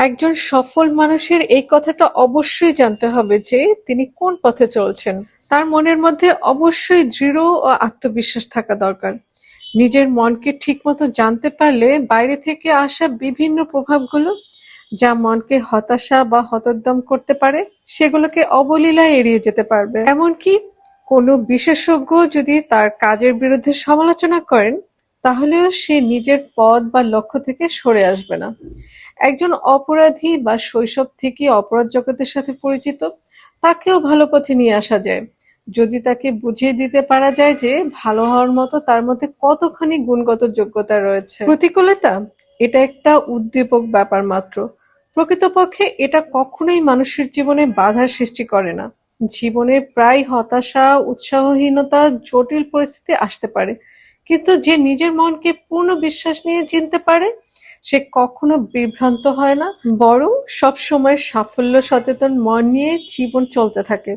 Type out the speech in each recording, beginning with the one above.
একজন সফল মানুষের এই কথাটা অবশ্যই জানতে হবে যে তিনি কোন পথে চলছেন। তার মনের মধ্যে অবশ্যই দৃঢ় ও আত্মবিশ্বাস থাকা দরকার। নিজের মনকে ঠিকমতো জানতে পারলে বাইরে থেকে আসা বিভিন্ন প্রভাবগুলো যা মনকে হতাশা বা হতোদ্যম করতে পারে সেগুলোকে অবলীলায় এড়িয়ে যেতে পারবে। এমনকি কোনো বিশেষজ্ঞ যদি তার কাজের বিরুদ্ধে সমালোচনা করেন তাহলেও সে নিজের পথ বা লক্ষ্য থেকে সরে আসবে না। একজন অপরাধী বা শৈশব থেকে অপরাধ জগতের সাথে পরিচিত তাকেও ভালো পথে নিয়ে আসা যায় যদি তাকে বুঝিয়ে দিতে পারা যায় যে ভালো হওয়ার মতো তার মধ্যে কতখানি গুণগত যোগ্যতা রয়েছে। প্রতিকূলতা এটা একটা উদ্দীপক ব্যাপার মাত্র। প্রকৃতপক্ষে এটা কখনোই মানুষের জীবনে বাধার সৃষ্টি করে না। জীবনে প্রায় হতাশা, উৎসাহহীনতা, জটিল পরিস্থিতি আসতে পারে, কিন্তু যে নিজের মনকে পূর্ণ বিশ্বাস নিয়ে চিনতে পারে সে কখনো বিভ্রান্ত হয় না, বরং সব সময় সাফল্য সচেতন মন নিয়ে জীবন চলতে থাকে।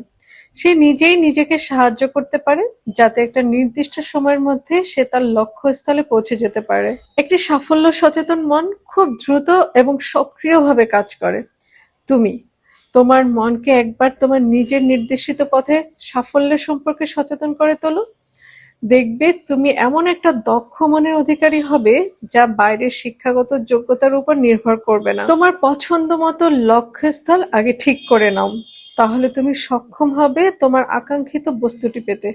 সে নিজেই নিজেকে সাহায্য করতে পারে যাতে একটা নির্দিষ্ট সময়ের মধ্যে সে তার লক্ষ্যস্থলে পৌঁছে যেতে পারে। একটি সাফল্য সচেতন মন খুব দ্রুত এবং সক্রিয়ভাবে কাজ করে। তুমি তোমার মনকে একবার তোমার নিজের নির্দেশিত পথে সাফল্যের সম্পর্কে সচেতন করে তোলো। দেখবে তুমি এমন একটা দক্ষ মনের অধিকারী হবে যা বাইরের শিক্ষাগত যোগ্যতার উপর নির্ভর করবে না। তোমার পছন্দ মতো লক্ষ্যস্থল আগে ঠিক করে নাও, তাহলে তুমি সক্ষম হবে তোমার আকাঙ্ক্ষিত বস্তুটি পেতে।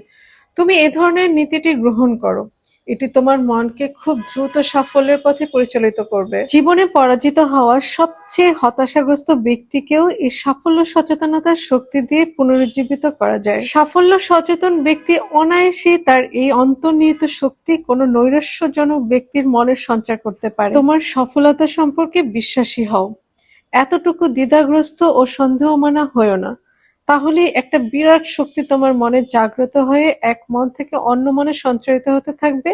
তুমি এ ধরনের নীতিটি গ্রহণ করো, এটি তোমার মনকে খুব দ্রুত সাফল্যের পথে পরিচালিত করবে। জীবনে পরাজিত হওয়া সবচেয়ে হতাশাগ্রস্ত ব্যক্তিকেও এই সাফল্য সচেতনতার শক্তি দিয়ে পুনরুজ্জীবিত করা যায়। সাফল্য সচেতন ব্যক্তি অনায়াসেই তার এই অন্তর্নিহিত শক্তি কোনো নৈরাশ্যজনক ব্যক্তির মনে সঞ্চার করতে পারে। তোমার সফলতা সম্পর্কে বিশ্বাসী হও, এতটুকু দ্বিধাগ্রস্ত ও সন্দেহমনা হয়ো না, তাহলে একটা বিরাট শক্তি তোমার মনে জাগ্রত হয়ে এক মন থেকে অন্য মনে সঞ্চারিত হতে থাকবে,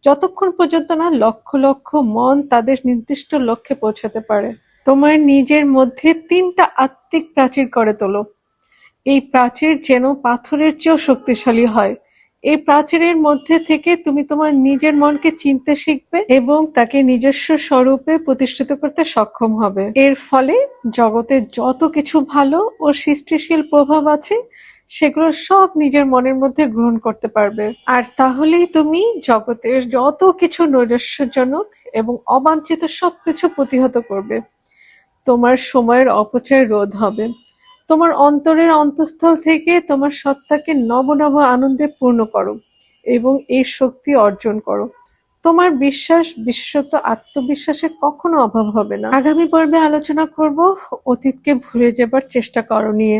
যতক্ষণ পর্যন্ত না লক্ষ লক্ষ মন তাদের নির্দিষ্ট লক্ষ্যে পৌঁছাতে পারে। তোমার নিজের মধ্যে ৩টা আত্মিক প্রাচীর করে তোলো। এই প্রাচীর যেন পাথরের চেয়েও শক্তিশালী হয়। এই প্রাচীরের মধ্যে থেকে তুমি তোমার নিজের মনকে চিনতে শিখবে এবং তাকে নিজস্ব স্বরূপে প্রতিষ্ঠিত করতে সক্ষম হবে। এর ফলে জগতে যত কিছু ভালো ও সৃষ্টিশীল প্রভাব আছে সেগুলো সব নিজের মনের মধ্যে গ্রহণ করতে পারবে। আর তাহলেই তুমি জগতের যত কিছু নৈরাশ্যজনক এবং অবাঞ্ছিত সবকিছু প্রতিহত করবে। তোমার সময়ের অপচয় রোধ হবে। তোমার অন্তরের অন্তঃস্থল থেকে তোমার সত্তাকে নব নব আনন্দে পূর্ণ করো এবং এই শক্তি অর্জন করো। তোমার বিশ্বাস, বিশেষত আত্মবিশ্বাসের কখনো অভাব হবে না। আগামী পর্বে আলোচনা করব অতীতকে ভুলে যাবার চেষ্টা করো নিয়ে।